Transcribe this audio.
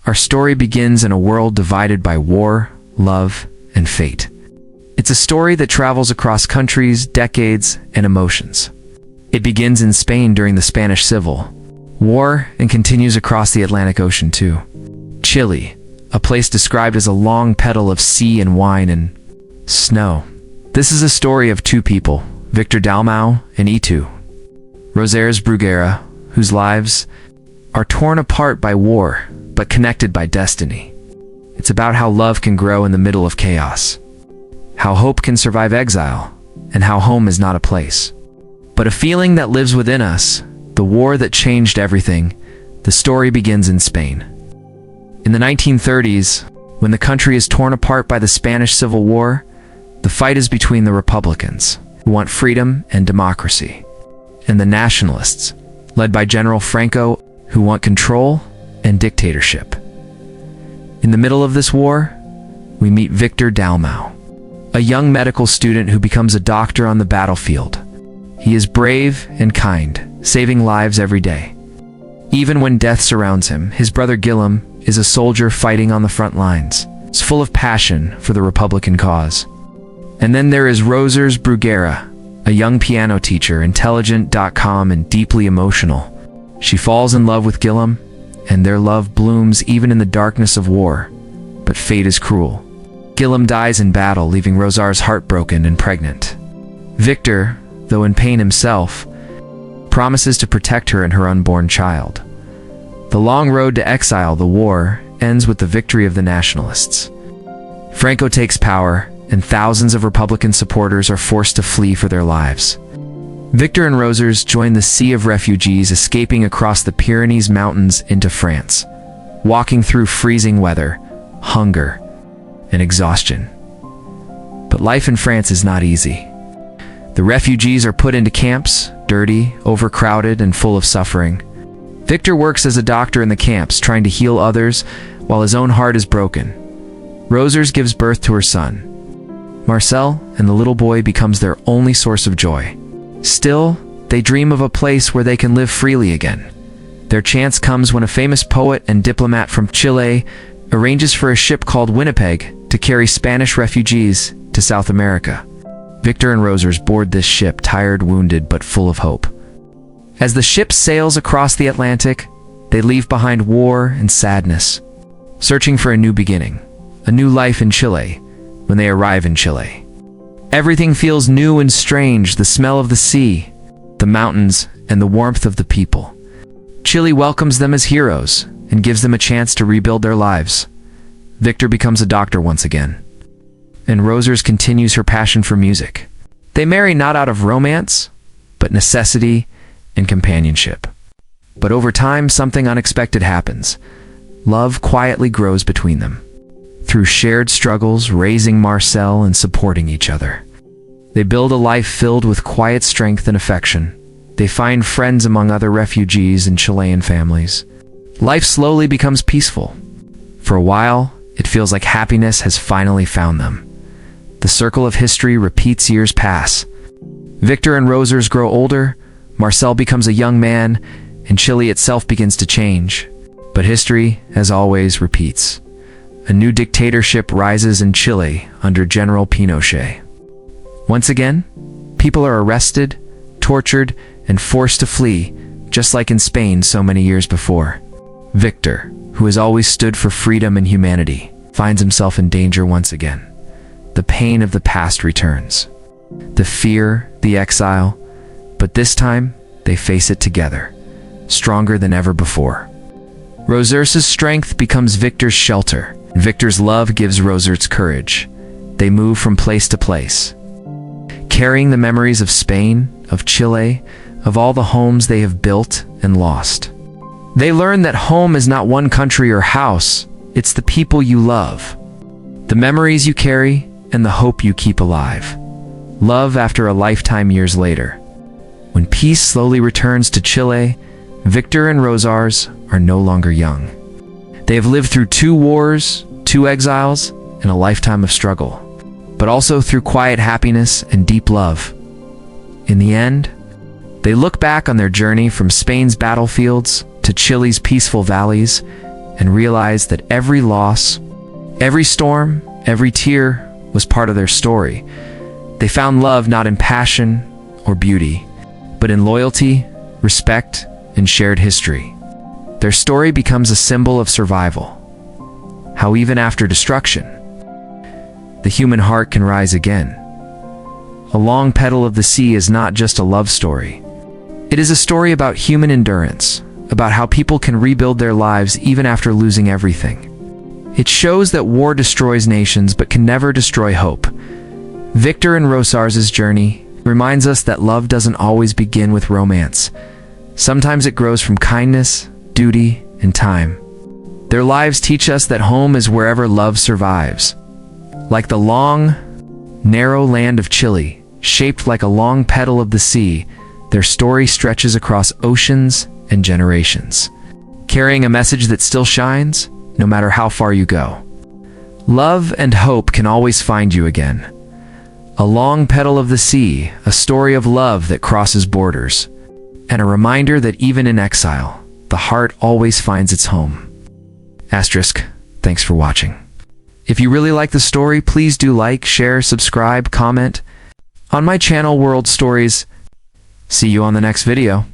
Our story begins in a world divided by war, love, and fate. It's a story that travels across countries, decades, and emotions. It begins in Spain during the Spanish Civil War and continues across the Atlantic Ocean too. Chile, a place described as a long petal of sea and wine and snow. This is a story of two people, Victor Dalmau and Itu Rosers Bruguera, whose lives are torn apart by war, but connected by destiny. It's about how love can grow in the middle of chaos, how hope can survive exile, and how home is not a place, but a feeling that lives within us. The war that changed everything. The story begins in Spain. In the 1930s, when the country is torn apart by the Spanish Civil War, the fight is between the Republicans, who want freedom and democracy, and the Nationalists, led by General Franco, who want control and dictatorship. In the middle of this war, we meet Victor Dalmau, a young medical student who becomes a doctor on the battlefield. He is brave and kind, saving lives every day. Even when death surrounds him, his brother Guillem is a soldier fighting on the front lines. He's full of passion for the Republican cause. And then there is Rosers Bruguera, a young piano teacher, intelligent, calm, and deeply emotional. She falls in love with Guillem, and their love blooms even in the darkness of war. But fate is cruel. Guillem dies in battle, leaving Rosers heartbroken and pregnant. Victor, though in pain himself, promises to protect her and her unborn child. The long road to exile, the war, ends with the victory of the Nationalists. Franco takes power, and thousands of Republican supporters are forced to flee for their lives. Victor and Rosers join the sea of refugees, escaping across the Pyrenees Mountains into France, walking through freezing weather, hunger, and exhaustion. But life in France is not easy. The refugees are put into camps, dirty, overcrowded, and full of suffering. Victor works as a doctor in the camps, trying to heal others, while his own heart is broken. Rosers gives birth to her son, Marcel, and the little boy becomes their only source of joy. Still, they dream of a place where they can live freely again. Their chance comes when a famous poet and diplomat from Chile arranges for a ship called Winnipeg to carry Spanish refugees to South America. Victor and Rosers board this ship, tired, wounded, but full of hope. As the ship sails across the Atlantic, they leave behind war and sadness, searching for a new beginning, a new life in Chile. When they arrive in Chile, everything feels new and strange: the smell of the sea, the mountains, and the warmth of the people. Chile welcomes them as heroes and gives them a chance to rebuild their lives. Victor becomes a doctor once again, and Rosers continues her passion for music. They marry not out of romance, but necessity and companionship. But over time, something unexpected happens. Love quietly grows between them, through shared struggles, raising Marcel and supporting each other. They build a life filled with quiet strength and affection. They find friends among other refugees and Chilean families. Life slowly becomes peaceful. For a while, it feels like happiness has finally found them. The circle of history repeats, years pass. Victor and Rosers grow older, Marcel becomes a young man, and Chile itself begins to change. But history, as always, repeats. A new dictatorship rises in Chile under General Pinochet. Once again, people are arrested, tortured, and forced to flee, just like in Spain so many years before. Victor, who has always stood for freedom and humanity, finds himself in danger once again. The pain of the past returns. The fear, the exile, but this time they face it together, stronger than ever before. Rosers' strength becomes Victor's shelter. Victor's love gives Rosers courage. They move from place to place, carrying the memories of Spain, of Chile, of all the homes they have built and lost. They learn that home is not one country or house, it's the people you love, the memories you carry, and the hope you keep alive. Love after a lifetime years later. When peace slowly returns to Chile, Victor and Rosers are no longer young. They have lived through 2 wars, 2 exiles, and a lifetime of struggle, but also through quiet happiness and deep love. In the end, they look back on their journey from Spain's battlefields to Chile's peaceful valleys, and realized that every loss, every storm, every tear was part of their story. They found love not in passion or beauty, but in loyalty, respect, and shared history. Their story becomes a symbol of survival. How even after destruction, the human heart can rise again. A Long Petal of the Sea is not just a love story. It is a story about human endurance, about how people can rebuild their lives even after losing everything. It shows that war destroys nations but can never destroy hope. Victor and Rosar's journey reminds us that love doesn't always begin with romance. Sometimes it grows from kindness, duty, and time. Their lives teach us that home is wherever love survives. Like the long, narrow land of Chile, shaped like a long petal of the sea, their story stretches across oceans and generations, carrying a message that still shines, no matter how far you go. Love and hope can always find you again. A Long Petal of the Sea, a story of love that crosses borders, and a reminder that even in exile, the heart always finds its home. Asterisk, thanks for watching. If you really like the story, please do like, share, subscribe, comment on my channel World Stories. See you on the next video.